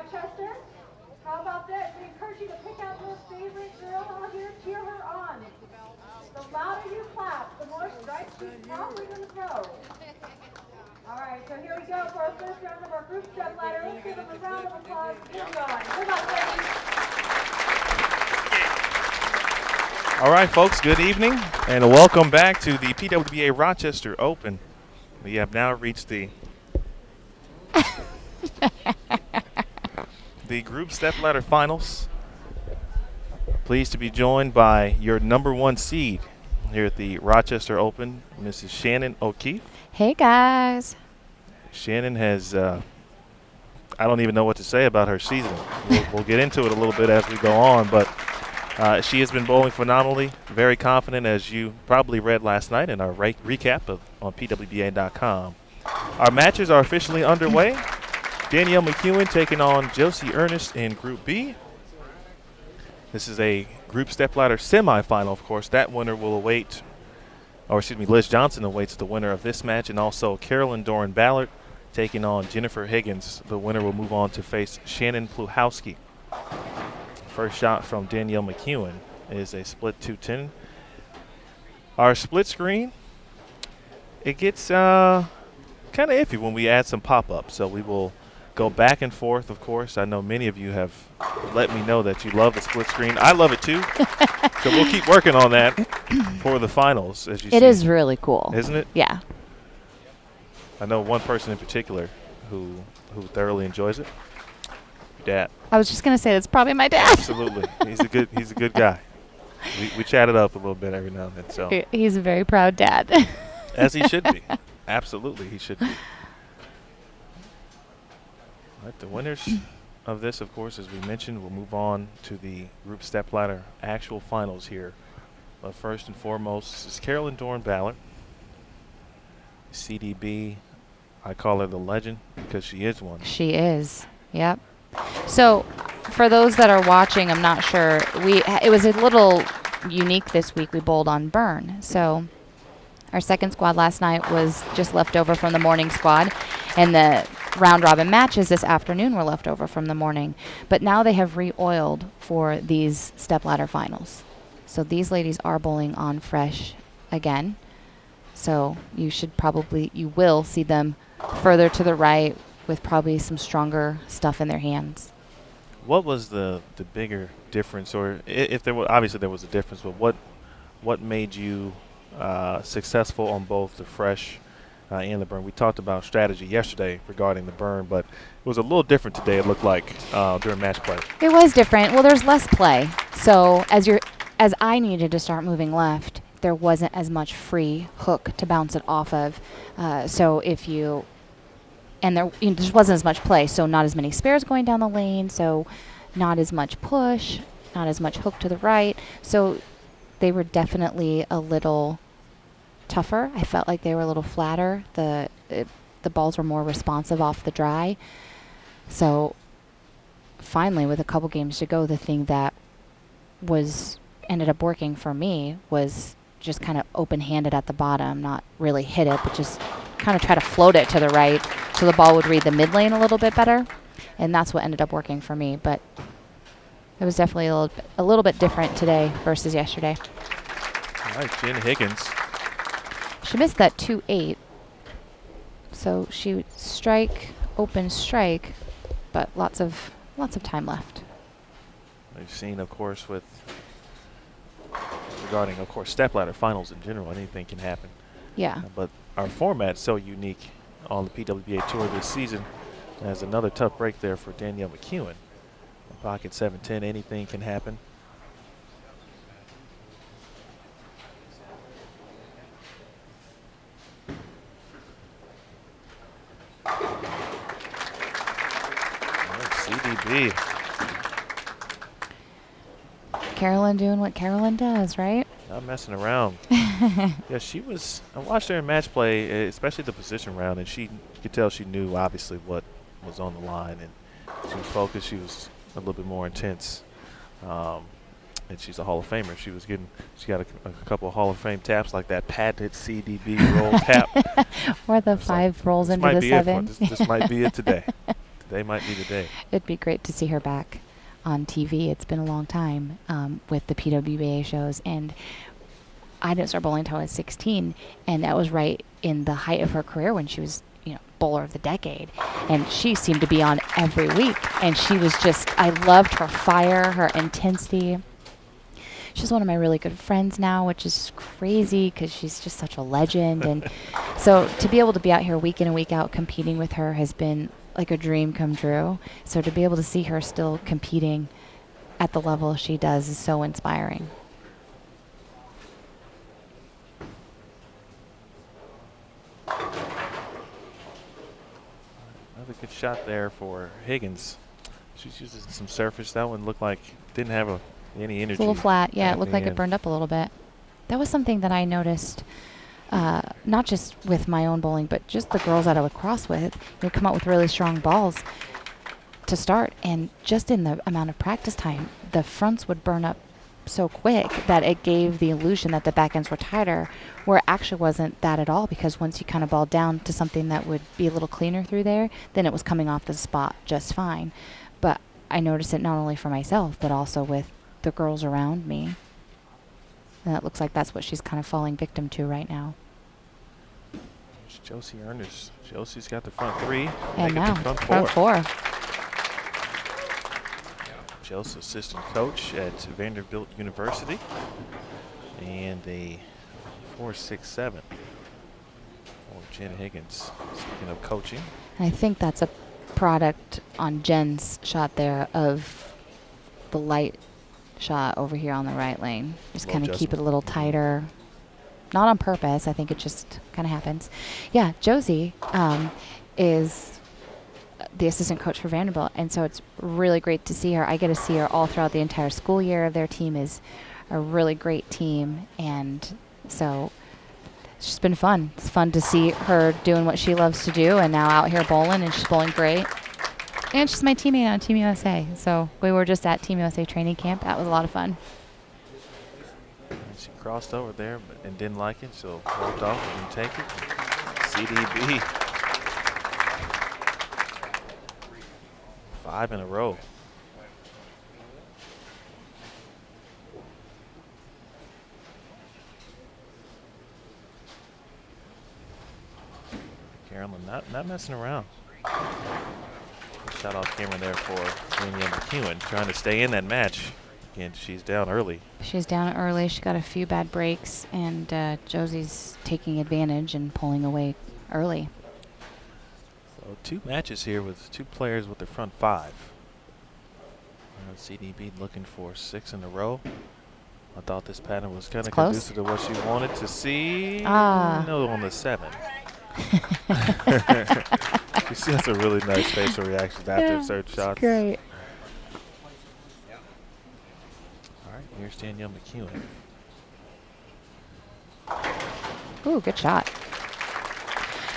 Rochester. How about this? We encourage you to pick out your favorite girl out here, cheer her on. The louder you clap, the more strikes she's probably going to throw. All right, so here we go for our first round of our group step ladder. Let's give them a round of applause. Keep going. Good luck, ladies. All right, folks, good evening, and welcome back to the PWBA Rochester Open. We have now reached the group stepladder finals. Pleased to be joined by your number one seed here at the Rochester Open, Mrs. Shannon O'Keefe. Hey, guys. Shannon has, I don't even know what to say about her season. We'll get into it a little bit as we go on, but she has been bowling phenomenally, very confident, as you probably read last night in our recap on PWBA.com. Our matches are officially underway. Danielle McEwan taking on Josie Earnest in Group B. This is a group stepladder semifinal, of course. That winner will await, or excuse me, Liz Johnson awaits the winner of this match, and also Carolyn Dorin-Ballard taking on Jennifer Higgins. The winner will move on to face Shannon Pluhowsky. First shot from Danielle McEwan is a split 210. Our split screen, it gets kind of iffy when we add some pop-ups, so we will go back and forth, of course. I know many of you have let me know that you love the split screen. I love it too. So we'll keep working on that for the finals, as you see. It is really cool. Isn't it? Yeah. I know one person in particular who thoroughly enjoys it. Your dad. I was just going to say that's probably my dad. Absolutely. He's a good guy. We chat it up a little bit every now and then. So he's a very proud dad. as he should be. Absolutely, he should be. All right, the winners of this, of course, as we mentioned, will move on to the group stepladder actual finals here. But first and foremost is Carolyn Dorin-Ballard. CDB, I call her the legend because she is one. She is. Yep. So for those that are watching, I'm not sure. It was a little unique this week. We bowled on burn. So our second squad last night was just left over from the morning squad, and the round robin matches this afternoon were left over from the morning. But now they have re-oiled for these stepladder finals. So these ladies are bowling on fresh again. So you will see them further to the right with probably some stronger stuff in their hands. What was the bigger difference, or if there was, obviously there was a difference, but what made you successful on both the fresh and the burn? We talked about strategy yesterday regarding the burn, but it was a little different today, it looked like, during match play. It was different. Well, there's less play. So as I needed to start moving left, there wasn't as much free hook to bounce it off of. There just wasn't as much play, so not as many spares going down the lane, so not as much push, not as much hook to the right. So they were definitely a little tougher. I felt like they were a little flatter. The balls were more responsive off the dry. So finally, with a couple games to go, the thing that ended up working for me was just kind of open-handed at the bottom, not really hit it, but just kind of try to float it to the right so the ball would read the mid lane a little bit better. And that's what ended up working for me. But it was definitely a little bit different today versus yesterday. All right, Jen Higgins. She missed that 2-8. So she would open strike, but lots of time left. We've seen, of course, regarding, of course, stepladder finals in general, anything can happen. Yeah. But our format's so unique on the PWBA Tour this season. There's another tough break there for Danielle McEwan. Pocket 7-10, anything can happen. CDB. Carolyn doing what Carolyn does, right? Not messing around. Yeah, I watched her in match play, especially the position round, and you could tell she knew obviously what was on the line, and she was focused. She was a little bit more intense. And she's a Hall of Famer. She got a couple of Hall of Fame taps, like that patented CDB roll tap. Or the 5 rolls into the 7. This might be it today. Today might be the day. It'd be great to see her back on TV. It's been a long time with the PWBA shows, and I didn't start bowling until I was 16, and that was right in the height of her career when she was, bowler of the decade. And she seemed to be on every week, and she was just, I loved her fire, her intensity. She's one of my really good friends now, which is crazy because she's just such a legend. And so to be able to be out here week in and week out competing with her has been like a dream come true. So to be able to see her still competing at the level she does is so inspiring. Another good shot there for Higgins. She's using some surface. That one looked like didn't have any energy. It's a little flat. Yeah, it looked like it end. burned up a little bit. That was something that I noticed, not just with my own bowling, but just the girls that I would cross with. Come out with really strong balls to start, and just in the amount of practice time, the fronts would burn up so quick that it gave the illusion that the back ends were tighter, where it actually wasn't that at all, because once you kind of balled down to something that would be a little cleaner through there, then it was coming off the spot just fine. But I noticed it not only for myself, but also with the girls around me. And it looks like that's what she's kind of falling victim to right now. It's Josie Earnest. Josie's got the front three. And Megan now, the front four. Josie, assistant coach at Vanderbilt University. And a 4.67 for Jen Higgins. Speaking of coaching. I think that's a product on Jen's shot there of the light shot over here on the right lane. Just kind of keep it a little tighter. Not on purpose. I think it just kind of happens. Yeah, Josie is the assistant coach for Vanderbilt, and so it's really great to see her. I get to see her all throughout the entire school year. Their team is a really great team, and so it's just been fun. It's fun to see her doing what she loves to do, and now out here bowling, and she's bowling great. And she's my teammate on Team USA. So we were just at Team USA training camp. That was a lot of fun. And she crossed over there and didn't like it, so walked off and take it. CDB. 5 in a row. Carolyn not messing around. Shot off camera there for Danielle McEwan, trying to stay in that match. Again, she's down early. She's down early. She got a few bad breaks, and Josie's taking advantage and pulling away early. So 2 matches here with 2 players with the front 5. CDB looking for 6 in a row. I thought this pattern was kind of conducive to what she wanted to see. No, on the 7. She has a really nice facial reaction after certain shots. Great. All right, here's Danielle McEwan. Ooh, good shot.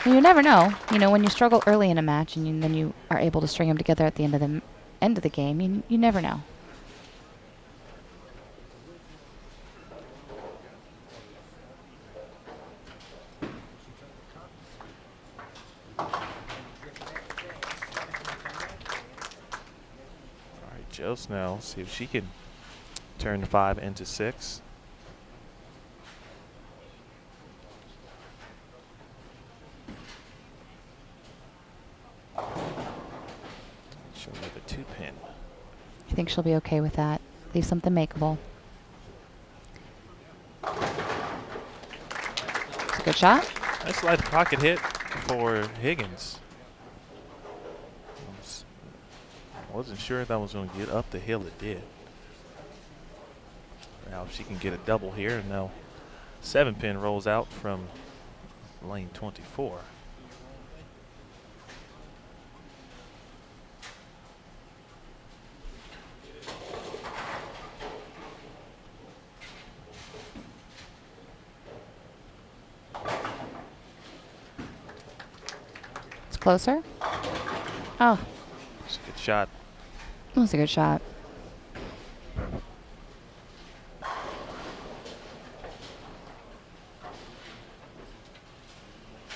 You never know. When you struggle early in a match and then you are able to string them together at the end of the game, you never know. Josie now, see if she can turn the 5 into 6. She'll leave a 2-pin. I think she'll be okay with that. Leave something makeable. It's a good shot. Nice light pocket hit for Higgins. Wasn't sure if that was going to get up the hill. It did. Now if she can get a double here, and now 7-pin rolls out from lane 24. It's closer. Oh. It's a good shot. That was a good shot.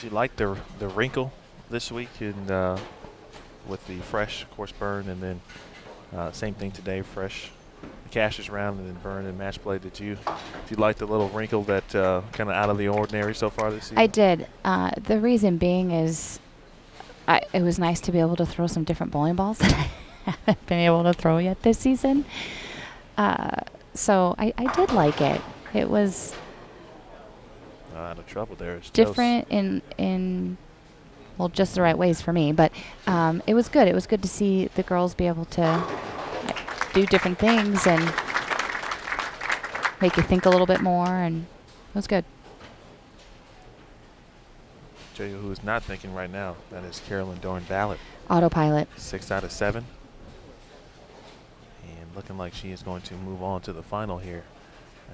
She liked the wrinkle this week in with the fresh, of course, burn, and then same thing today, fresh Cassius round and then burn and match play. Did you like the little wrinkle that kind of out of the ordinary so far this season? I did. The reason being is it was nice to be able to throw some different bowling balls that I haven't been able to throw yet this season. So I did like it. It was out of trouble there. It's different in well, just the right ways for me. But it was good. It was good to see the girls be able to do different things and make you think a little bit more, and it was good. Tell you who's not thinking right now. That is Carolyn Dorin-Ballard. Autopilot. 6 out of 7. And looking like she is going to move on to the final here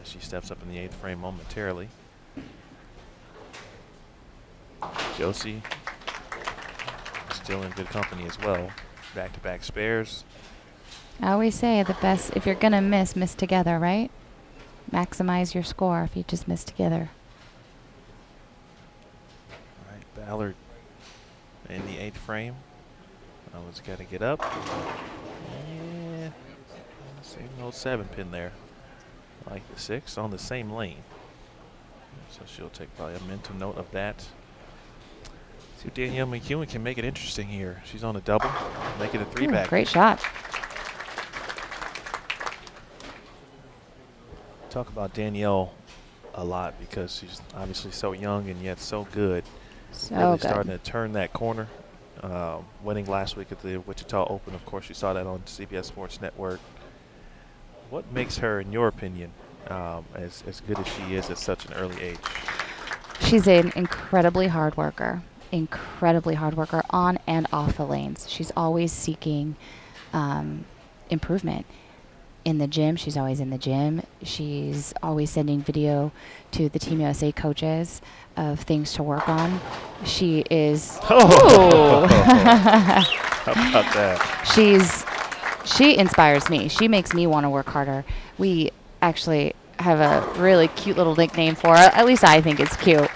as she steps up in the 8th frame momentarily. Josie still in good company as well. Back-to-back spares. I always say the best, if you're going to miss together, right? Maximize your score if you just miss together. All right, Ballard in the 8th frame. Owen's got to get up. Yeah, same old 7 pin there. Like the 6 on the same lane. So she'll take probably a mental note of that. See if Danielle McEwan can make it interesting here. She's on a double, make it a 3-back. Great shot. Talk about Danielle a lot because she's obviously so young and yet so good. So really good. Starting to turn that corner. Winning last week at the Wichita Open. Of course, you saw that on CBS Sports Network. What makes her, in your opinion, as good as she is at such an early age? She's an incredibly hard worker on and off the lanes. She's always seeking improvement. In the gym, she's always in the gym. She's always sending video to the Team USA coaches of things to work on. She is. Oh. How about that? She inspires me. She makes me want to work harder. We actually have a really cute little nickname for her. At least I think it's cute.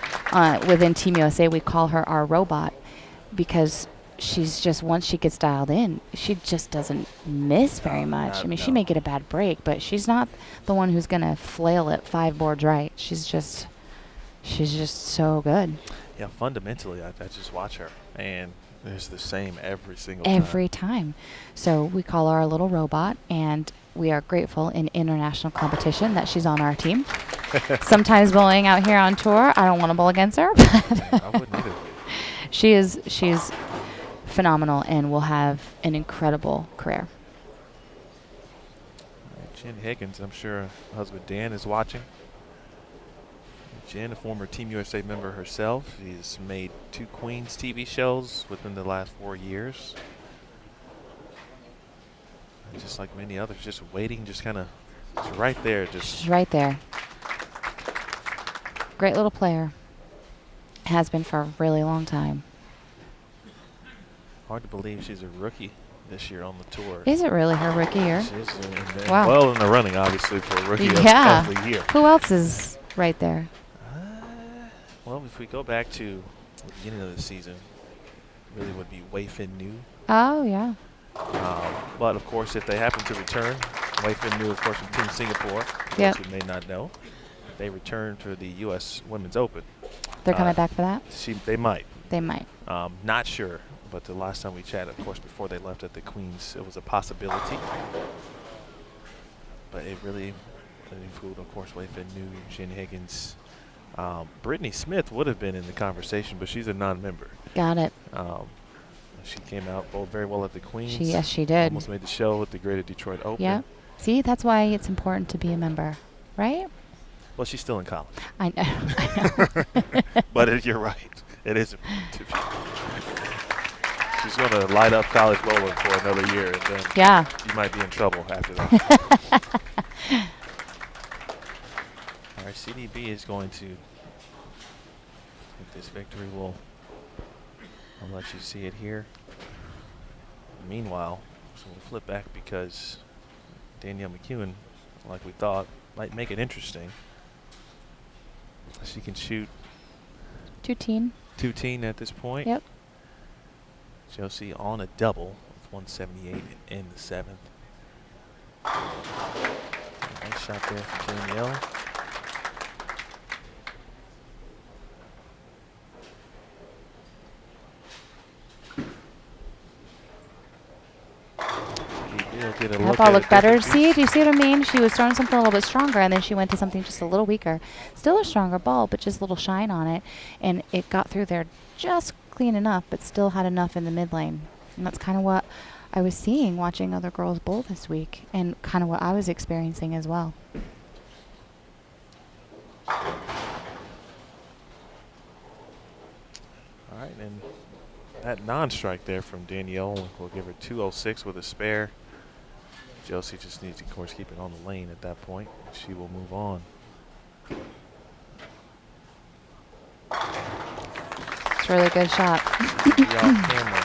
Within Team USA, we call her our robot because she's just, once she gets dialed in, she just doesn't miss very much. I mean, she may get a bad break, but she's not the one who's going to flail it 5 boards right. She's just so good. Yeah, fundamentally, I just watch her, and it's the same every single time. So we call her our little robot, and we are grateful in international competition that she's on our team. Sometimes bowling out here on tour, I don't want to bowl against her. I wouldn't either. She's phenomenal and will have an incredible career. Jen Higgins, I'm sure her husband Dan is watching. Jen, a former Team USA member herself, she's made 2 Queens TV shows within the last 4 years. And just like many others, just waiting, just kind of right there. She's right there. Great little player. Has been for a really long time. Hard to believe she's a rookie this year on the tour. Is it really her rookie year? She's Wow. well in the running, obviously, for a rookie of the year. Who else is right there? Well, if we go back to the beginning of the season, really would be Wei-Fin New. Oh, yeah. But, of course, if they happen to return, Wei-Fin New, of course, from Team Singapore, for those who may not know, they return to the U.S. Women's Open. They're coming back for that? They might. They might. Not sure. But the last time we chatted, of course, before they left at the Queens, it was a possibility. But it really included, of course, Wei-Fin New, Jen Higgins. Brittany Smith would have been in the conversation, but she's a non-member. Got it. She came out bowled very well at the Queens. Yes, she did. Almost made the show at the Greater Detroit Open. Yeah. See, that's why it's important to be a member, right? Well, she's still in college. I know. But you're right. It is important to be. She's going to light up college bowling for another year, and then you might be in trouble after that. All right, CDB is going to take this victory. I'll let you see it here. Meanwhile, so we'll flip back because Danielle McEwan, like we thought, might make it interesting. She can shoot 2-teen. 2-teen at this point. Yep. Josie on a double with 178 in the 7th. Nice shot there from Danielle. That ball looked better. See, do you see what I mean? She was throwing something a little bit stronger, and then she went to something just a little weaker. Still a stronger ball, but just a little shine on it. And it got through there just clean enough, but still had enough in the mid lane. And that's kind of what I was seeing watching other girls bowl this week, and kind of what I was experiencing as well. All right, and that non-strike there from Danielle will give her 206 with a spare. Josie just needs to, of course, keep it on the lane at that point. She will move on. It's a really good shot. Off camera.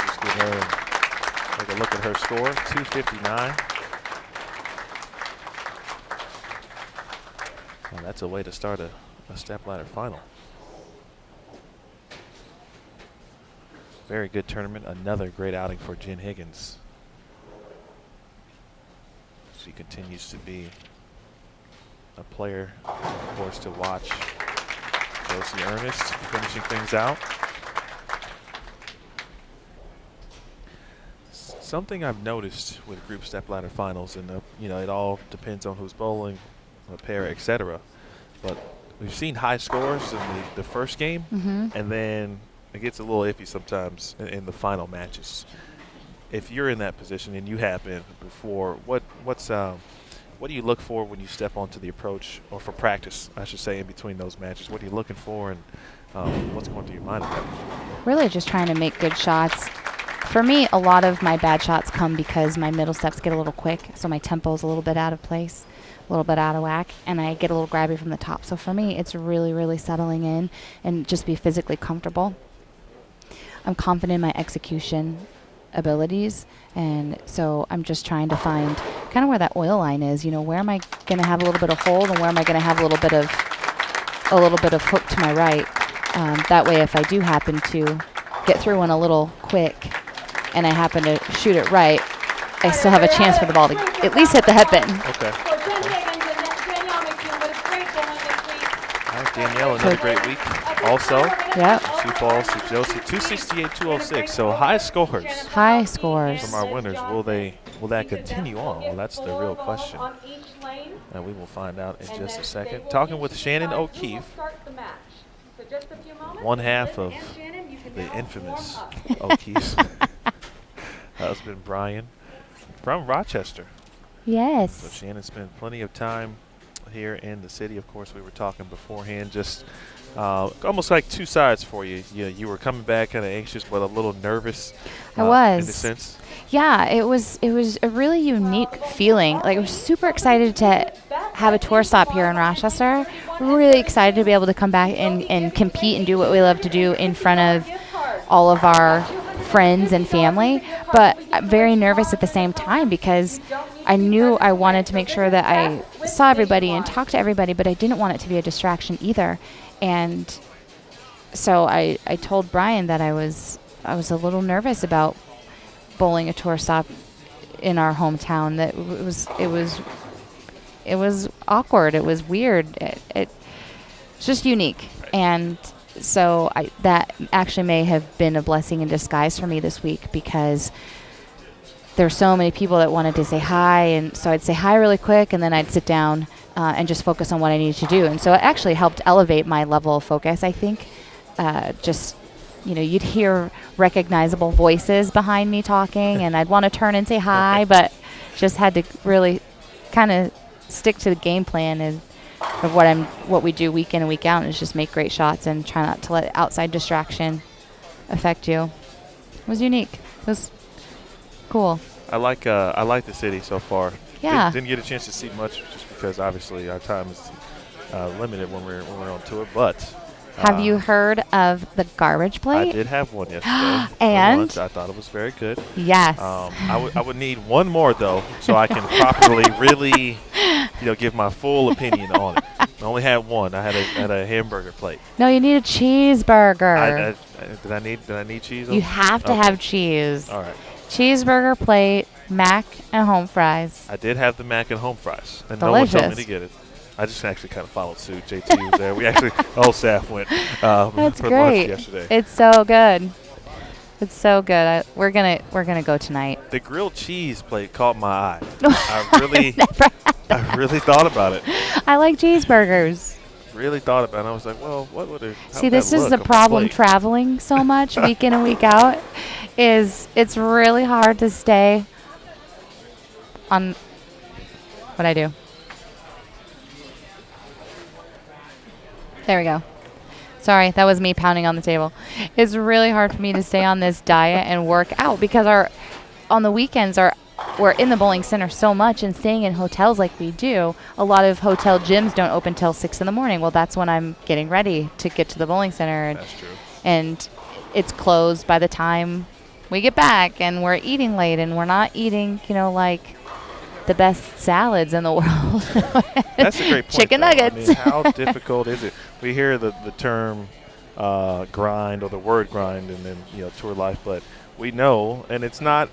Just give her, take a look at her score, 259. Well, that's a way to start a Stepladder final. Very good tournament. Another great outing for Jen Higgins. She continues to be a player, of course, to watch. Josie Earnest finishing things out. Something I've noticed with group Stepladder finals, and it all depends on who's bowling, what pair, etc. But we've seen high scores in the first game, and then it gets a little iffy sometimes in the final matches. If you're in that position, and you have been before, what do you look for when you step onto the approach, or for practice, I should say, in between those matches? What are you looking for, and what's going through your mind at that point? Really just trying to make good shots. For me, a lot of my bad shots come because my middle steps get a little quick, so my tempo is a little bit out of place, a little bit out of whack, and I get a little grabby from the top. So for me, it's really, really settling in and just be physically comfortable. I'm confident in my execution abilities, and so I'm just trying to find kind of where that oil line is. Where am I going to have a little bit of hold, and where am I going to have a little bit of hook to my right. That way, if I do happen to get through one a little quick, and I happen to shoot it right, I still have a chance for the ball to at least hit the headbin. Okay. So Jen Higgins and Danielle McEwan with a great bowling this week. All right, Danielle, another great week. Also, Yep. she falls to Josie, 268, 206. So high scores High scores. from our winners. Will that continue on? Well, that's the real question, On each lane, and we will find out in and just then a second. they will Talking each with Shannon decide who will O'Keefe, start the match. So just a few moments, one half Liz of and Shannon, you can the now infamous warm up. O'Keefe's husband, Brian, from Rochester. So Yes. Shannon spent plenty of time here in the city. Of course, we were talking beforehand, just almost like two sides for you. You were coming back kind of anxious, but a little nervous. I was. In a sense. Yeah, it was a really unique feeling. Like, I was super excited to have a tour stop here in Rochester. Really excited to be able to come back and compete and do what we love to do in front of all of our friends and family. But I'm very nervous at the same time because I knew I wanted to make sure that I saw everybody and talked to everybody, but I didn't want it to be a distraction either. And so I told Brian that I was a little nervous about bowling a tour stop in our hometown. That it was awkward. It was weird. It's just unique. And so that actually may have been a blessing in disguise for me this week, because there's so many people that wanted to say hi, and so I'd say hi really quick, and then I'd sit down and just focus on what I needed to do. And so it actually helped elevate my level of focus, I think. You'd hear recognizable voices behind me talking, and I'd want to turn and say hi, but just had to really kind of stick to the game plan of what we do week in and week out, is just make great shots and try not to let outside distraction affect you. It was unique. It was cool. I like the city so far. Yeah. Didn't get a chance to see much just because obviously our time is limited when we're on tour. But have you heard of the garbage plate? I did have one yesterday. And? For lunch. I thought it was very good. Yes. I would need one more though, so I can properly really, give my full opinion on it. I only had one. I had a hamburger plate. No, you need a cheeseburger. Did I need cheese? You have to have cheese. All right. Cheeseburger plate, mac, and home fries. I did have the mac and home fries, and Delicious. no one told me to get it. I just actually kind of followed suit. JT was there. We actually, the whole staff went That's for great. lunch yesterday. It's so good. It's so good. We're gonna go tonight. The grilled cheese plate caught my eye. I really thought about it. I like cheeseburgers. Really thought about it. I was like, well, what would it? See, this is the problem traveling so much week in and week out. Is it's really hard to stay on what I do. There we go. Sorry, that was me pounding on the table. It's really hard for me to stay on this diet and work out because on the weekends we're in the bowling center so much and staying in hotels like we do. A lot of hotel gyms don't open till 6 in the morning. Well, that's when I'm getting ready to get to the bowling center. That's true. And it's closed by the time we get back, and we're eating late, and we're not eating, like the best salads in the world. That's a great point. Chicken though. nuggets. I mean, how difficult is it? We hear the term grind or the word grind and then tour life, but we know, and it's not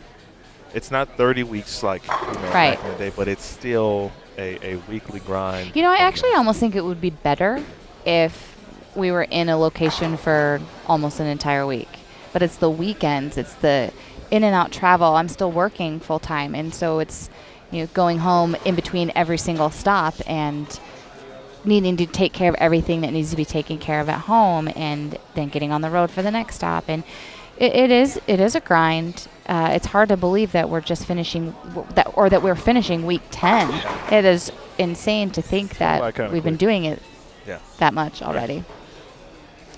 30 weeks like back in the day, but it's still a weekly grind. I actually almost think it would be better if we were in a location for almost an entire week. But it's the weekends, it's the in and out travel. I'm still working full time, and so it's going home in between every single stop and needing to take care of everything that needs to be taken care of at home, and then getting on the road for the next stop. And it is a grind. It's hard to believe that we're just finishing that we're finishing week 10. It is insane to think that we've been doing it that much already.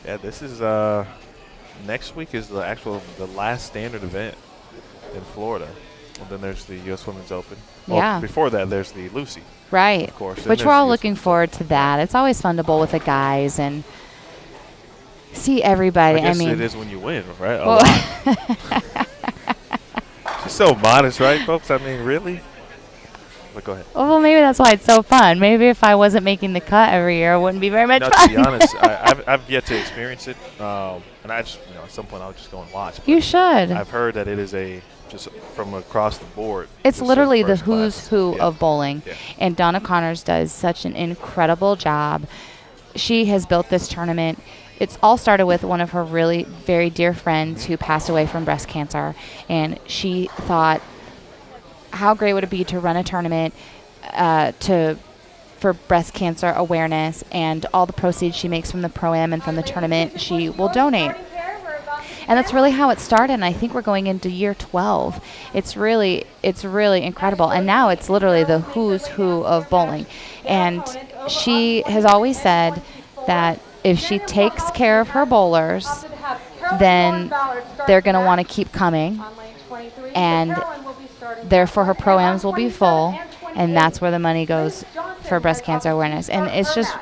Yeah, this is next week is the last standard event in Florida. And then there's the U.S. Women's Open. Well, before that, there's the Lucy. Right. Of course. Which we're all looking forward to that. It's always fun to bowl with the guys and see everybody. I guess it is when you win, right? A lot. She's so modest, right, folks? I mean, really? But go ahead. Well, maybe that's why it's so fun. Maybe if I wasn't making the cut every year, it wouldn't be very much fun. To be honest, I've yet to experience it. And I just, at some point I'll just go and watch. You should. I've heard that it is just from across the board. It's literally the who's who of bowling. Yeah. And Donna Connors does such an incredible job. She has built this tournament. It's all started with one of her really very dear friends who passed away from breast cancer. And she thought, how great would it be to run a tournament for breast cancer awareness, and all the proceeds she makes from the Pro-Am and from the tournament she will donate. And that's really how it started, and I think we're going into year 12. It's really incredible. And now it's literally the who's who of bowling. And she has always said that if she takes care of her bowlers, then they're going to want to keep coming. And therefore her Pro-Ams will be full, and that's where the money goes for breast cancer awareness. And it's just,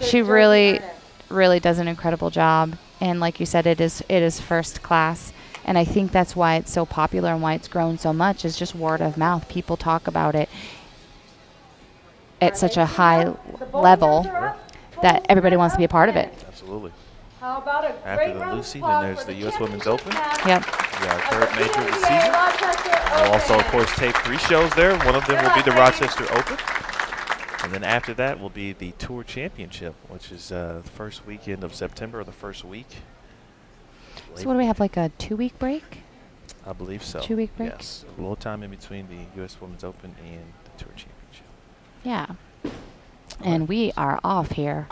she really, really does an incredible job. And like you said, it is first class. And I think that's why it's so popular and why it's grown so much, is just word of mouth. People talk about it at such a high level that everybody wants to be a part of it. Absolutely. How about After the Lucy, then there's the U.S. Women's Open. Yep. We got our third major of the season. We'll also, of course, tape 3 shows there. One of them will be the Rochester Open. And then after that will be the Tour Championship, which is the first weekend of September, or the first week. So what do we have, like a 2-week break? I believe so. 2-week break? Yes. A little time in between the U.S. Women's Open and the Tour Championship. Yeah. And we are off here.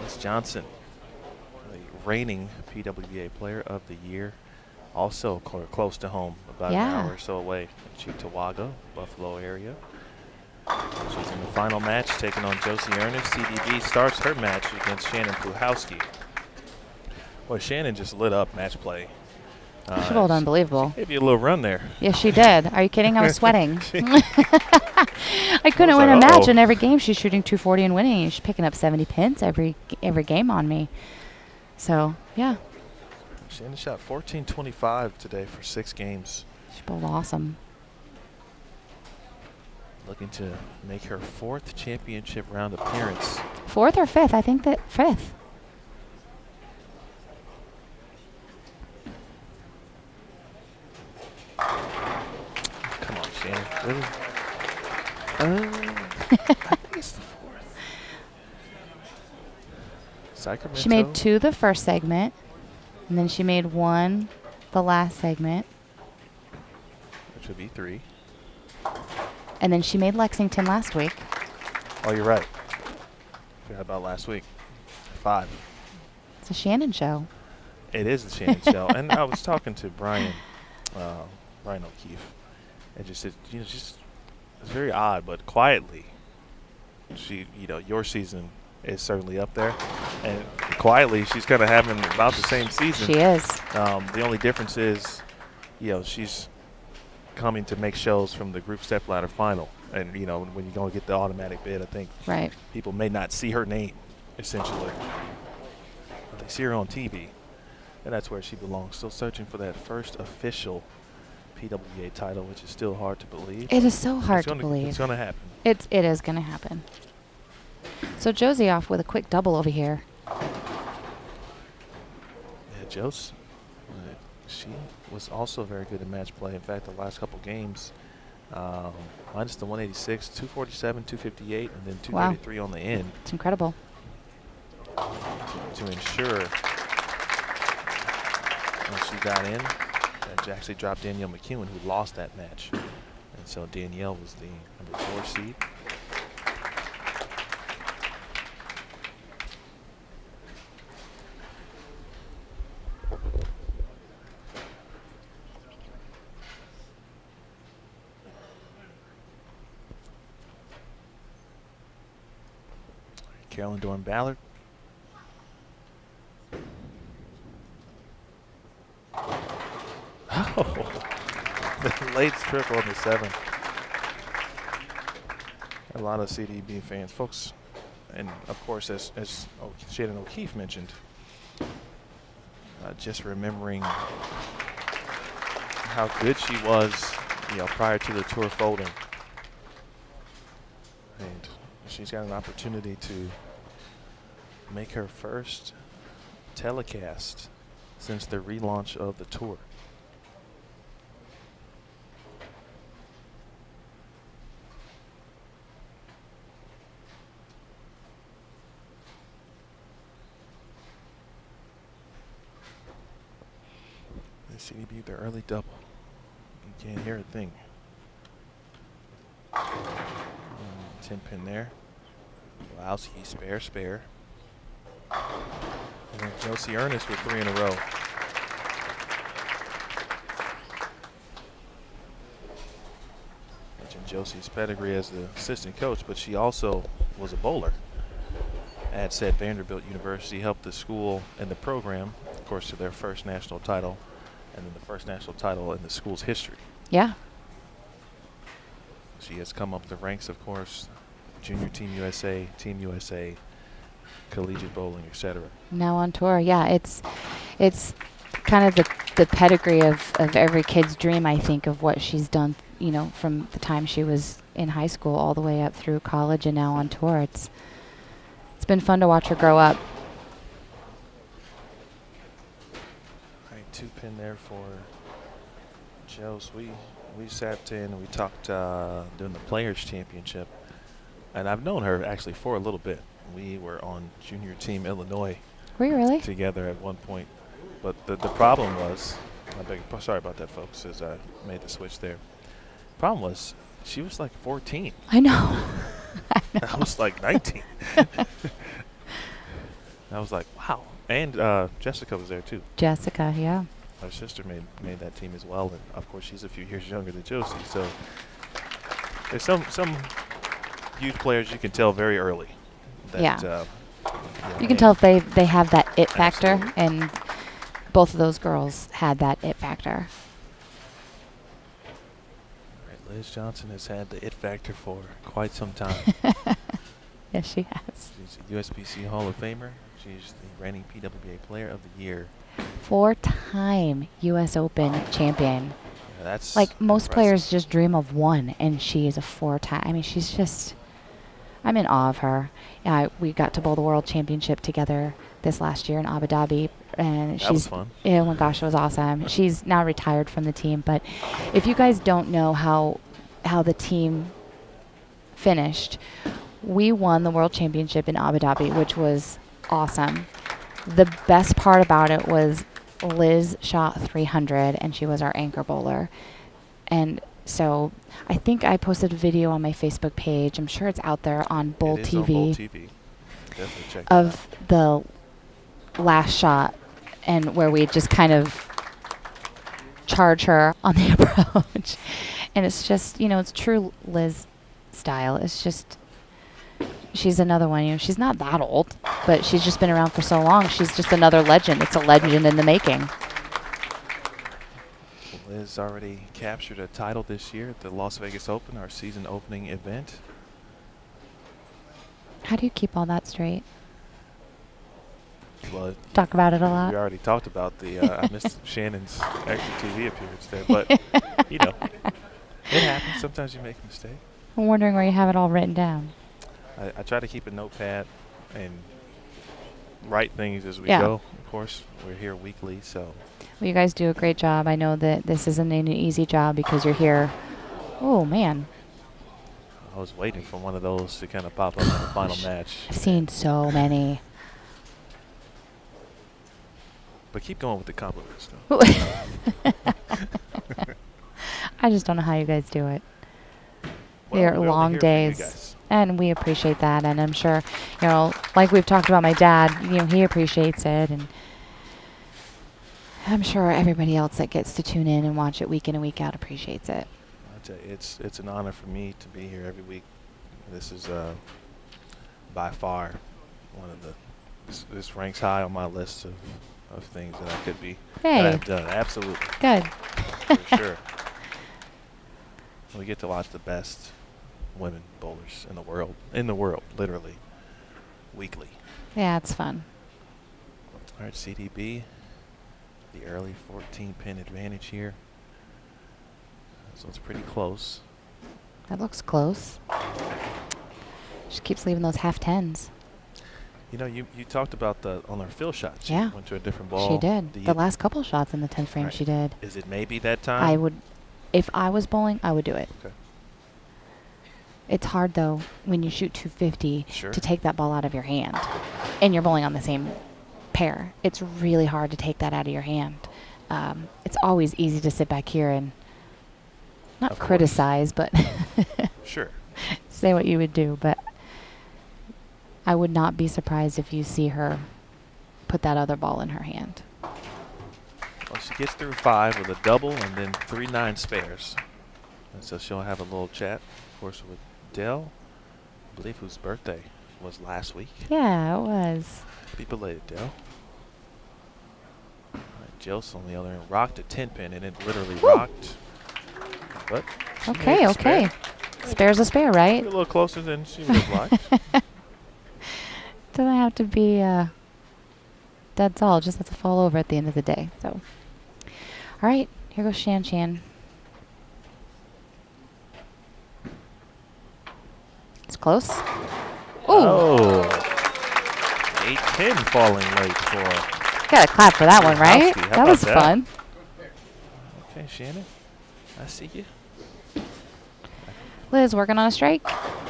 Miss Johnson, the reigning PWBA Player of the Year, also close to home, about an hour or so away in Cheektowaga, Buffalo area. She's in the final match, taking on Josie Earnest. CDB starts her match against Shannon Pluhowsky. Boy, Shannon just lit up match play. She bowled unbelievable. She gave you a little run there. Yes, she did. Are you kidding? I was sweating. I couldn't win a match, and every game she's shooting 240 and winning. She's picking up 70 pins every game on me. So, yeah. Shannon shot 1425 today for 6 games. She bowled awesome. Looking to make her 4th championship round appearance. 4th or 5th? I think that 5th. Really? I think it's the fourth. Sacramento. She made 2 the first segment, and then she made 1 the last segment, Which would be 3. and then she made Lexington last week. Oh, you're right. Forgot about last week. 5. It's a Shannon show. It is the Shannon show. And I was talking to Brian O'Keefe, and just said, it's very odd, but quietly, your season is certainly up there, and quietly she's kind of having about the same season. She is. The only difference is, she's coming to make shows from the group Stepladder final, and when you go get the automatic bid, I think people may not see her name, essentially, but they see her on TV, and that's where she belongs. Still searching for that first official PWBA title, which is still hard to believe. It is so hard to believe. It's going to happen. It is going to happen. So Josie off with a quick double over here. Yeah, Josie, she was also very good in match play. In fact, the last couple games, minus the 186, 247, 258, and then 233 on the end. It's incredible. To ensure when she got in, that actually dropped Danielle McEwan, who lost that match. And so Danielle was the number 4 seed. Carolyn Dorin-Ballard. Oh, late triple on the 7. A lot of CDB fans, folks, and of course, as Shannon O'Keefe mentioned, just remembering how good she was, prior to the tour folding, and she's got an opportunity to make her first telecast since the relaunch of the tour. The CDB, their early double. You can't hear a thing. 10 pin there. Pluhowsky, spare. And then Josie Earnest with 3 in a row. Mentioned Josie's pedigree as the assistant coach, but she also was a bowler at said Vanderbilt University, helped the school and the program, of course, to their first national title, and then the first national title in the school's history. Yeah. She has come up the ranks, of course, Junior Team USA, collegiate bowling, etc. Now on tour. Yeah, it's kind of the pedigree of every kid's dream, I think, of what she's done, from the time she was in high school all the way up through college and now on tour. It's been fun to watch her grow up. All right, 2 pin there for Joes. We sat in and we talked during the Players Championship, and I've known her actually for a little bit. We were on Junior Team Illinois. Were you really? Together at one point, but the problem was, sorry about that, folks, as I made the switch there. Problem was, she was like 14. I know. I was like 19. I was like, wow. And Jessica was there too. Jessica, yeah. Her sister made that team as well, and of course she's a few years younger than Josie. So there's some youth players you can tell very early. That, you can tell if they have that it factor, and both of those girls had that it factor. Right, Liz Johnson has had the it factor for quite some time. Yes, she has. She's a USBC Hall of Famer. She's the reigning PWBA Player of the Year. 4-time U.S. Open champion. Yeah, that's like most impressive. players just dream of 1, and she is a 4-time. I mean, she's just. I'm in awe of her. We got to bowl the World Championship together this last year in Abu Dhabi, and that was fun. Oh my gosh, it was awesome. She's now retired from the team, but if you guys don't know how how the team finished. We won the World Championship in Abu Dhabi, which was awesome. The best part about it was Liz shot 300, and she was our anchor bowler. And so I think I posted a video on my Facebook page. I'm sure it's out there on Bowl It is TV. on Bowl TV. Definitely check that Of the last shot, and where we just kind of charge her on the approach. And it's just, it's true Liz style. It's just, she's another one. She's not that old, but she's just been around for so long. She's just another legend. It's a legend in the making. Liz already captured a title this year at the Las Vegas Open, our season opening event. How do you keep all that straight? Well, Talk about it a we lot. already talked about the, I missed Shannon's extra TV appearance there, but, it happens. Sometimes you make a mistake. I'm wondering where you have it all written down. I try to keep a notepad and write things as we Yeah. go. Of course, we're here weekly, so. Well, you guys do a great job. I know that this isn't an easy job because you're here. Oh, man. I was waiting for one of those to kind of pop up in the final match. I've seen so many. But keep going with the compliments, though. I just don't know how you guys do it. Well, They're we're only long here for you days. guys. And we appreciate that. And I'm sure, like we've talked about my dad, he appreciates it. And I'm sure everybody else that gets to tune in and watch it week in and week out appreciates it. I tell you, it's an honor for me to be here every week. This is by far one of the this ranks high on my list of things that I could be that I've done. Absolutely, Good. for sure. We get to watch the best women bowlers in the world, literally, weekly. Yeah, it's fun. All right, CDB, the early 14-pin advantage here. So it's pretty close. That looks close. Just keeps leaving those half tens. You talked about on her fill shots. She Yeah. went to a different ball. She did. Do The you- last couple shots in the 10th frame Right. she did. Is it maybe that time? I would, if I was bowling, I would do it. Okay. It's hard, though, when you shoot 250 Sure. to take that ball out of your hand. And you're bowling on the same pair. It's really hard to take that out of your hand. It's always easy to sit back here and not Of course. criticize, but Sure. say what you would do. But I would not be surprised if you see her put that other ball in her hand. Well, she gets through 5 with a double and then 3 9 spares. And so she'll have a little chat, of course, with Dell, I believe whose birthday was last week. Yeah, it was. Happy belated, Dell. All right, Josie on the other end rocked a 10-pin, and it literally Woo. rocked. But she made Okay, the okay. spare. Spare's a spare, A right? little closer than she would have liked. Doesn't have to be that's all. Just has to fall over at the end of the day. So, all right, here goes Shan. It's close. Ooh. 8-10 falling late for. Gotta clap for that one, right? Pluhowsky. How That about was that? fun. Okay, Shannon, I see you. Liz working on a strike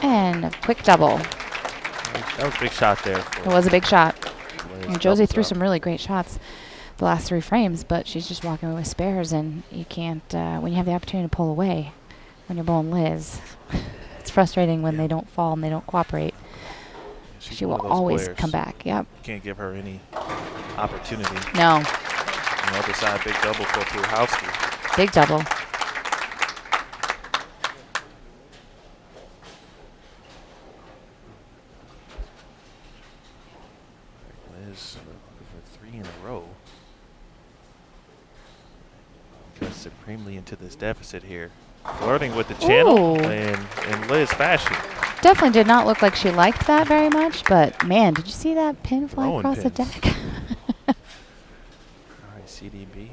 and a quick double. That was a big shot there. It was a big shot. Liz. And Josie Doubles threw up. some really great shots the last 3 frames, but she's just walking away with spares, and you can't, when you have the opportunity to pull away, when you're bowling Liz, it's frustrating when they don't fall and they don't cooperate. She's She one will of those always players. come back. Yep. You can't give her any opportunity. No. On the other side, big double for Pluhowsky. Big double. Liz for 3 in a row. Goes supremely into this deficit here. Flirting with the channel Ooh. in Liz fashion. Definitely did not look like she liked that very much, but man, did you see that pin fly Throwing across the pins. deck? All right, CDB.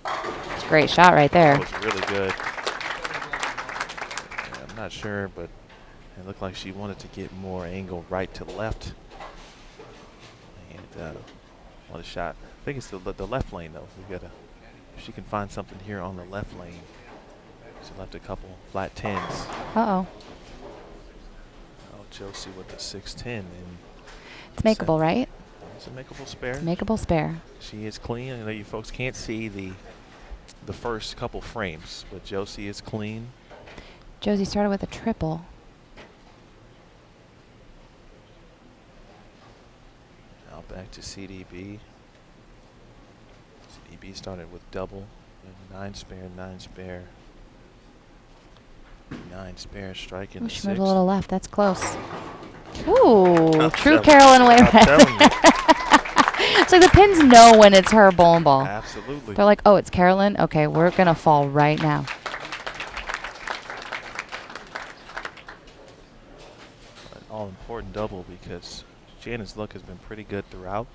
It's a great shot right there. That was really good. Yeah, I'm not sure, but it looked like she wanted to get more angle right to left. And on the shot. I think it's the left lane though. We gotta, if she can find something here on the left lane. She left a couple flat 10s. Uh-oh. Oh, Josie with the 6-10. And It's makeable, right? it's a makeable spare. It's a makeable spare. She is clean. I know you folks can't see the first couple frames, but Josie is clean. Josie started with a triple. Now back to CDB. CDB started with double. And 9 spare, 9 spare. 9 spare, strike in Ooh, the she 6th. moved a little left. That's close. Ooh, I'm true telling Carolyn you, way I'm right telling there. It's like the pins know when it's her bowling ball. Absolutely. They're like, oh, it's Carolyn? Okay, we're going to fall right now. An all-important double because Shannon's luck has been pretty good throughout.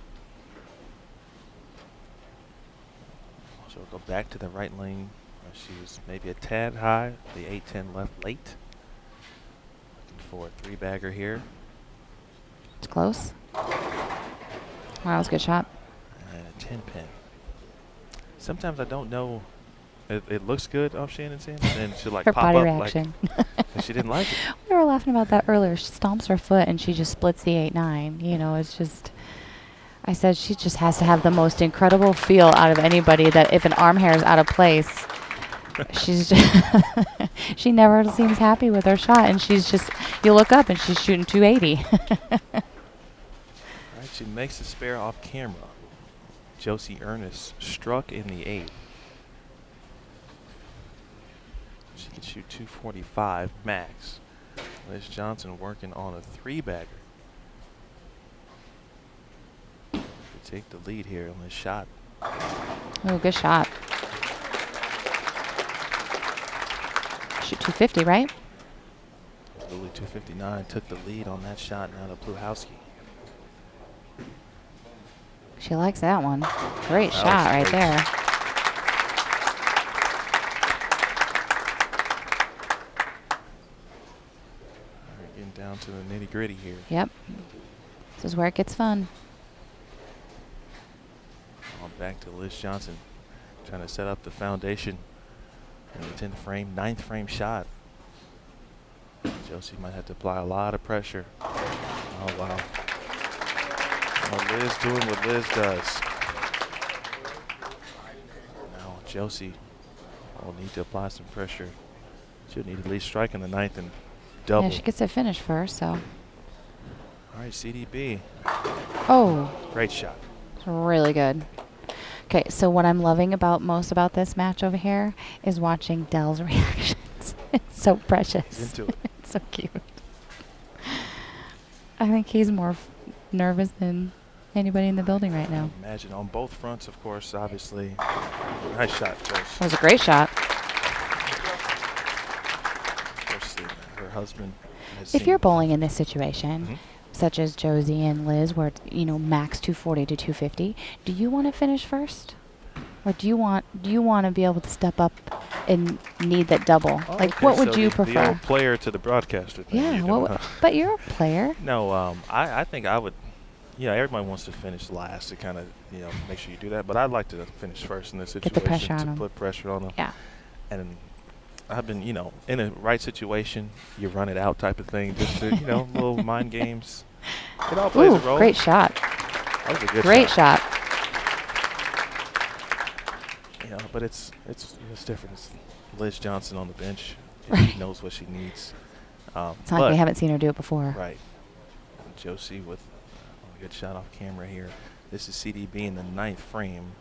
So we'll go back to the right lane. She was maybe a tad high. The 8-10 left late. Looking for a 3-bagger here. It's close. Wow, that was a good shot. And a 10-pin. Sometimes I don't know. It looks good off Shannon's hand, and then she'll like Her pop body up reaction. like and she didn't like it. We were laughing about that earlier. She stomps her foot and she just splits the 8-9. You know, it's just, I said she just has to have the most incredible feel out of anybody that if an arm hair is out of place, she's just she never seems happy with her shot, and she's just, you look up and she's shooting 280. All right, she makes the spare off camera. Josie Earnest struck in the 8th. She can shoot 245 max. Liz Johnson working on a 3-bagger. To take the lead here on this shot. Oh, good shot. Shoot 250, right? Lily 259 took the lead on that shot. Now to Pluhowsky. She likes that one. Great That shot was right great. there. We're getting down to the nitty-gritty here. Yep. This is where it gets fun. On back to Liz Johnson, trying to set up the foundation. In the 10th frame, 9th frame shot. Josie might have to apply a lot of pressure. Oh, wow. Oh, Liz doing what Liz does. Now Josie will need to apply some pressure. She'll need at least strike in the 9th and double. Yeah, she gets to finish first, so. All right, CDB. Oh, Great shot. it's really good. Okay, so what I'm loving most about this match over here is watching Dell's reactions. It's so precious. He's into it. It's so cute. I think he's more nervous than anybody in the building right now. Imagine on both fronts, of course, obviously. Nice shot, Josie. That was a great shot. Of course, her husband has If seen- you're bowling in this situation, Mhm. such as Josie and Liz, where it's, you know, max 240 to 250, do you want to finish first, or do you want to be able to step up and need that double? Oh, Like, okay, what would so you the prefer? old player to the broadcaster thing Yeah, you're what doing, would, huh? but you're a player. No, I think I would. Yeah, everybody wants to finish last to kind of, make sure you do that. But I'd like to finish first in this Get situation the pressure on to 'em. put pressure on them. Yeah. And I've been, in a right situation, you run it out type of thing, just to, little mind games. It all plays Ooh, a role. great shot. That was a good Great shot. But it's different. It's Liz Johnson on the bench. Right. She knows what she needs. It's not like we haven't seen her do it before. Right. And Josie with a good shot off camera here. This is CDB in the 9th frame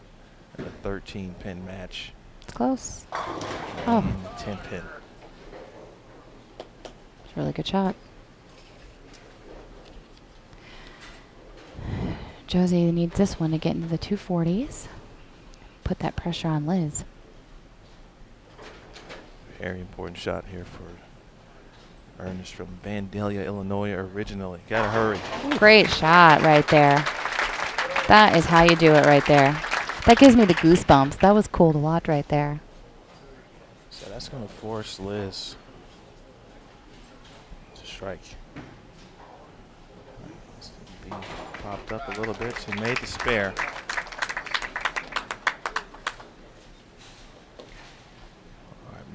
of a 13-pin match. It's close. And Oh. 10-pin. It's a really good shot. Josie needs this one to get into the 240s. Put that pressure on Liz. Very important shot here for Earnest from Vandalia, Illinois originally. Gotta hurry. Great shot right there. That is how you do it right there. That gives me the goosebumps. That was cool to watch right there. So that's going to force Liz to strike. Being popped up a little bit. She made the spare.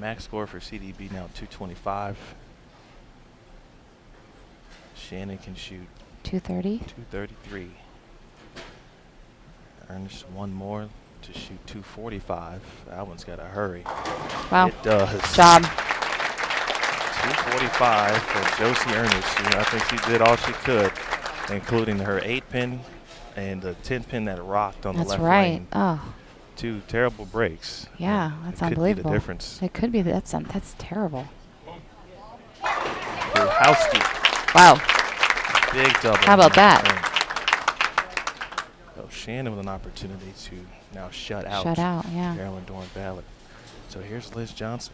Max score for CDB now 225. Shannon can shoot 230. 233. Earnest one more to shoot 245. That one's got to hurry. Wow. It does. Job. 245 for Josie Earnest. I think she did all she could, including her 8-pin and the 10-pin that rocked on the That's left right. lane. Oh, 2 terrible breaks. yeah. That's it unbelievable. Could be the difference. It could be. That's terrible. Pluhowsky. Wow. Big double. How about that? So Shannon with an opportunity to now shut out. Shut out, yeah. Carolyn Dorin-Ballard. So here's Liz Johnson.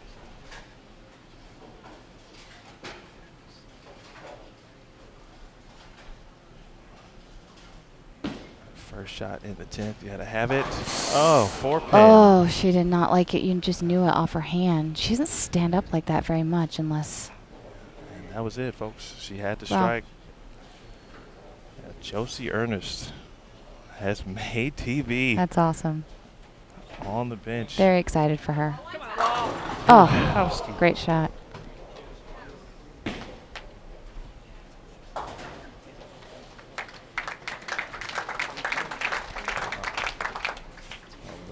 First shot in the 10th. You had to have it. Oh, 4-pin. Oh, she did not like it. You just knew it off her hand. She doesn't stand up like that very much unless. And that was it, folks. She had to Wow. strike. Yeah, Josie Earnest has made TV That's awesome. on the bench. Very excited for her. Oh, Pluhowsky. great shot.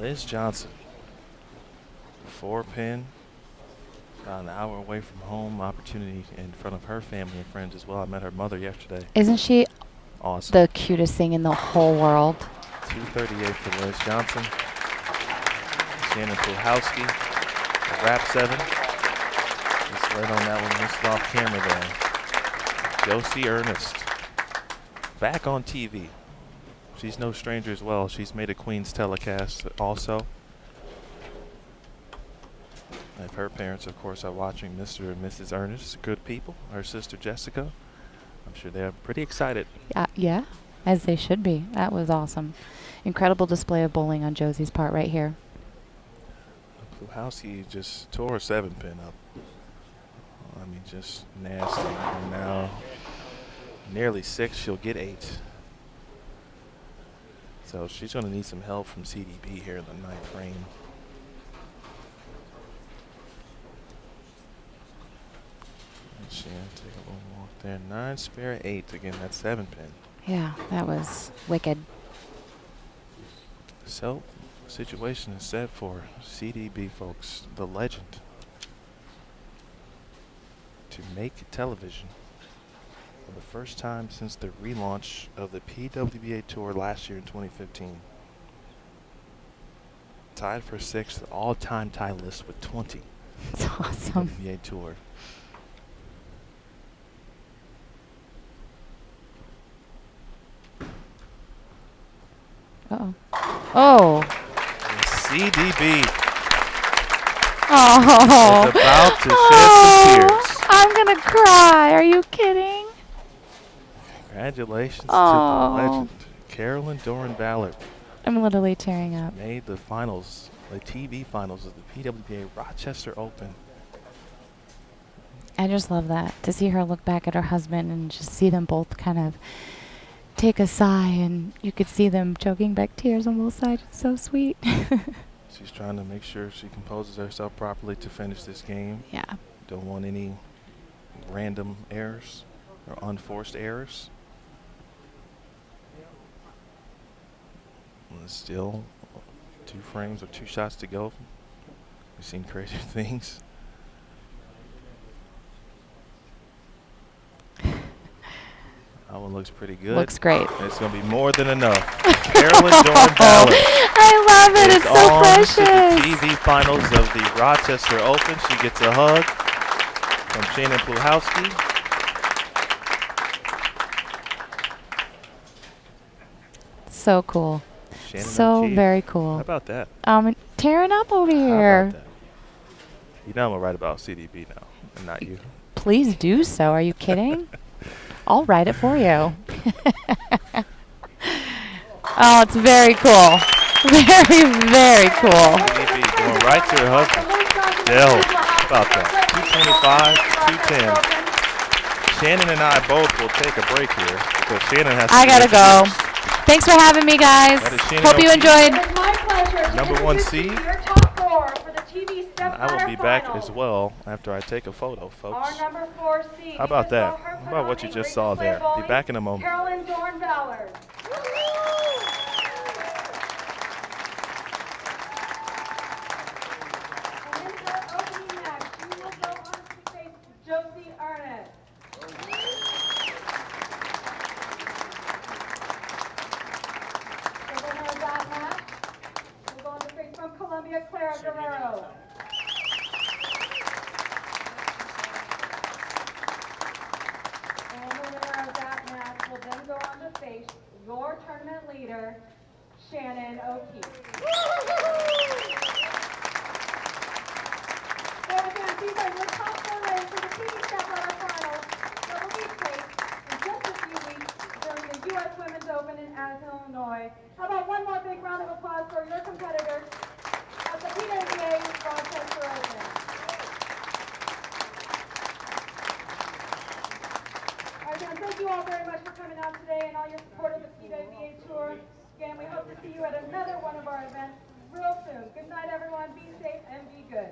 Liz Johnson, 4-pin, about an hour away from home, opportunity in front of her family and friends as well. I met her mother yesterday. Isn't she Awesome. the cutest thing in the whole world? 238 for Liz Johnson. Shannon Pluhowsky, the wrap 7. Just right on that one, missed off camera there. Josie Earnest, back on TV. She's no stranger as well. She's made a Queens telecast also. If her parents, of course, are watching, Mr. and Mrs. Earnest, good people. Her sister Jessica, I'm sure they're pretty excited. Yeah, as they should be. That was awesome. Incredible display of bowling on Josie's part right here. Pluhowsky just tore her 7-pin up. I mean, just nasty. And now, nearly 6, she'll get 8. So she's going to need some help from CDB here in the 9th frame. And Shannon take a little walk there. 9 spare 8. Again, that's 7-pin. Yeah, that was wicked. So, situation is set for CDB, folks, the legend, to make television for the first time since the relaunch of the PWBA Tour last year in 2015. Tied for 6th all-time tie list with 20. It's awesome. PWBA Tour. Uh-oh. Oh. And CDB Oh. is about to shed some tears. I'm going to cry. Are you kidding? Congratulations to Oh. the legend, Carolyn Dorin-Ballard. I'm literally tearing up. Made the finals, the TV finals of the PWBA Rochester Open. I just love that. To see her look back at her husband and just see them both kind of take a sigh, and you could see them choking back tears on both sides. It's so sweet. She's trying to make sure she composes herself properly to finish this game. Yeah. Don't want any random errors or unforced errors. And still 2 frames or 2 shots to go. We've seen crazier things. That one looks pretty good. Looks great. It's going to be more than enough. Carolyn Dorin-Ballard I love it. It's so on precious. to the TV finals of the Rochester Open. She gets a hug from Shannon Pluhowsky. So cool. Shannon So O'Keefe. very cool. How about that? Tearing up over How here. about that? You know I'm going to write about CDB now, and not you. Please do so. Are you kidding? I'll write it for you. Oh, it's very cool. Very, very cool. CDB going right to her husband. Dell, how about that? 225, 210. Shannon and I both will take a break here because Shannon has to I gotta go. introduce Thanks for having me, guys. That is Shannon Hope you O'Keefe. enjoyed. It's my pleasure to Number 1 introduce you seed. to your top 4 for the TV Stepladder I will be back Quarterfinals. as well after I take a photo, folks. Our number 4 seed. How about even though that? her How about what you penalty just reached saw there? play Be back in a moment. Carolyn Dorin-Ballard. And in her opening match, she will go on to face Josie Earnest. The winner of that match will go on to face from Colombia, Clara Guerrero. And the winner of that match will then go on to face your tournament leader, Shannon O'Keefe. So again, these are your top 4 names for the TV Stepladder Finals that will be taped in just a few weeks during the U.S. Women's Open in Athens, Illinois. How about one more big round of applause for your competitors at the PWBA Rochester Open. All right, again, thank you all very much for coming out today and all your support of the PWBA Tour. Again, we hope to see you at another one of our events real soon. Good night, everyone. Be safe and be good.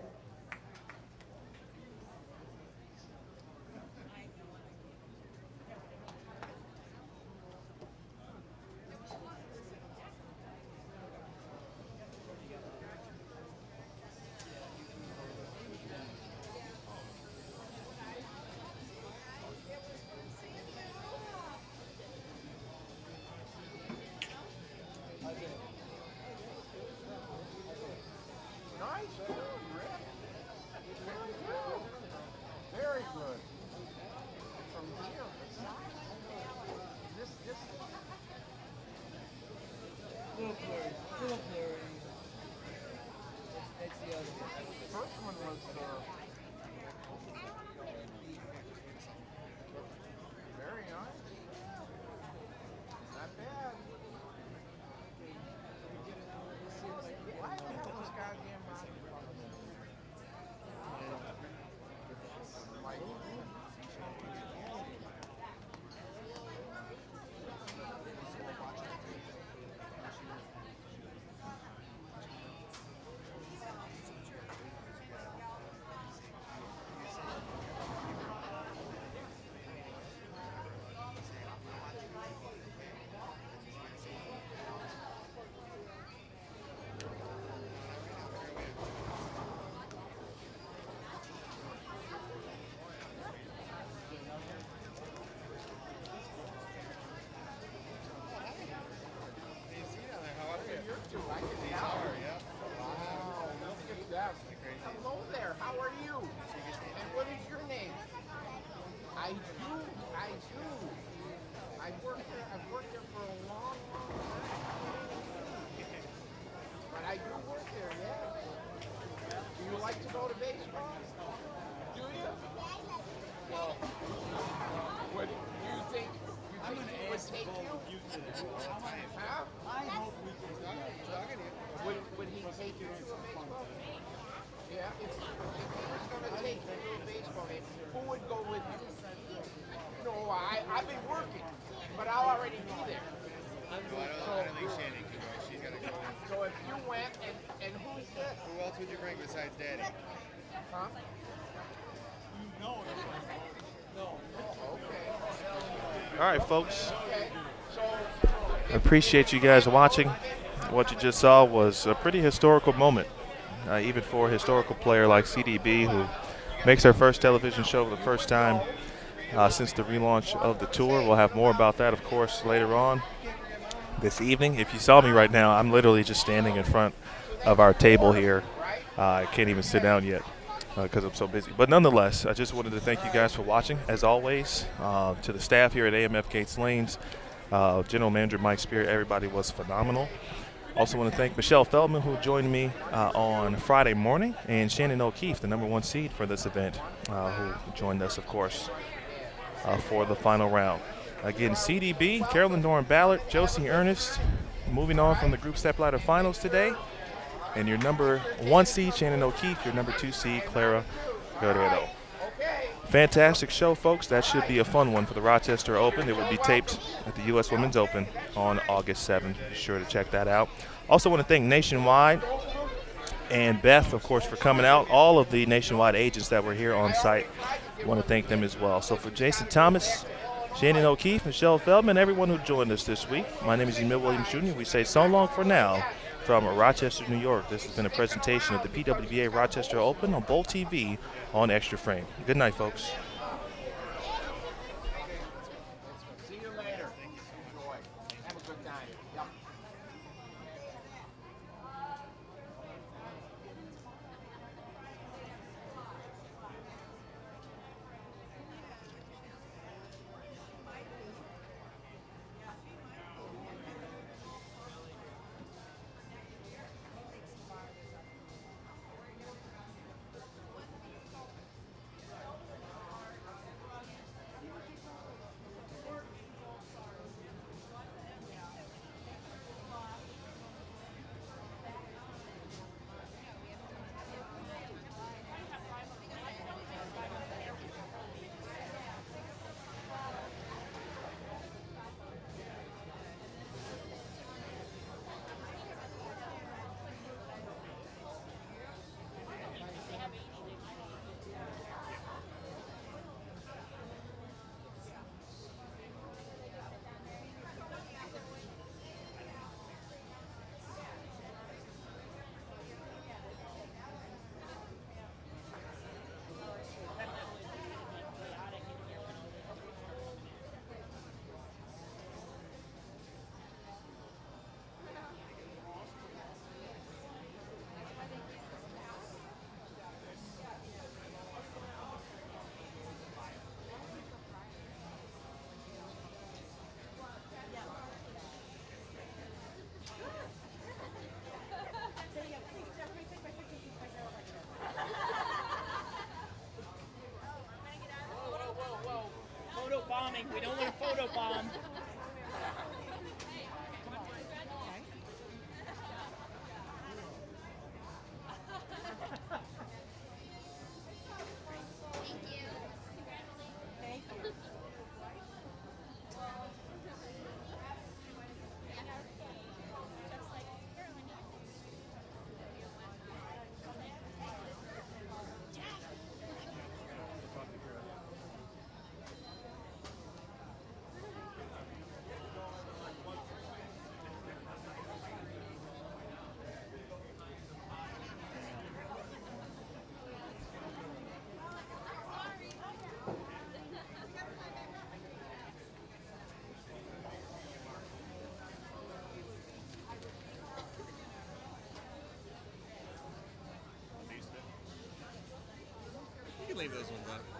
Very good. From here, this. Little blurry. That's the other one. First one was very nice. Not bad. Why the hell is goddamn Ronnie like, hello there, how are you? And what is your name? I do. I've worked there for a long time. But I do work there, yes. Do you like to go to baseball? Do you? Well, what do you think? You think he would take you? Huh? I hope we can. Would he take you to a baseball game? Yeah, if he was going to take you to a baseball game, who would go with you? No, I've been working, but I'll already be there. I don't think Shannon can go. She's got to go. So if you went, and who's this? Who else would you bring besides Daddy? Huh? No. Oh, okay. All right, folks. Okay. So I appreciate you guys watching. What you just saw was a pretty historical moment, even for a historical player like CDB, who makes her first television show for the first time since the relaunch of the tour. We'll have more about that, of course, later on this evening. If you saw me right now, I'm literally just standing in front of our table here. I can't even sit down yet because I'm so busy. But nonetheless, I just wanted to thank you guys for watching, as always. To the staff here at AMF Gates Lanes, General Manager Mike Spear, everybody was phenomenal. Also want to thank Michelle Feldman, who joined me on Friday morning, and Shannon O'Keefe, the #1 seed for this event, who joined us, of course, for the final round. Again, CDB, Carolyn Dorin-Ballard, Josie Earnest, moving on from the Group Stepladder Finals today. And your #1 seed, Shannon O'Keefe, your #2 seed, Clara Guerrero. Fantastic show, folks. That should be a fun one for the Rochester Open. It will be taped at the U.S. Women's Open on August 7th. Be sure to check that out. Also want to thank Nationwide and Beth, of course, for coming out. All of the nationwide agents that were here on site, I want to thank them as well. So for Jason Thomas, Shannon O'Keefe, Michelle Feldman, everyone who joined us this week, my name is Emil Williams Jr. We say so long for now from Rochester, New York. This has been a presentation of the PWBA Rochester Open on Bowl TV on Extra Frame. Good night, folks. See you later. Enjoy. Have a good time. Yep. Photo bombing. We don't want to photo bomb. You can leave those ones up.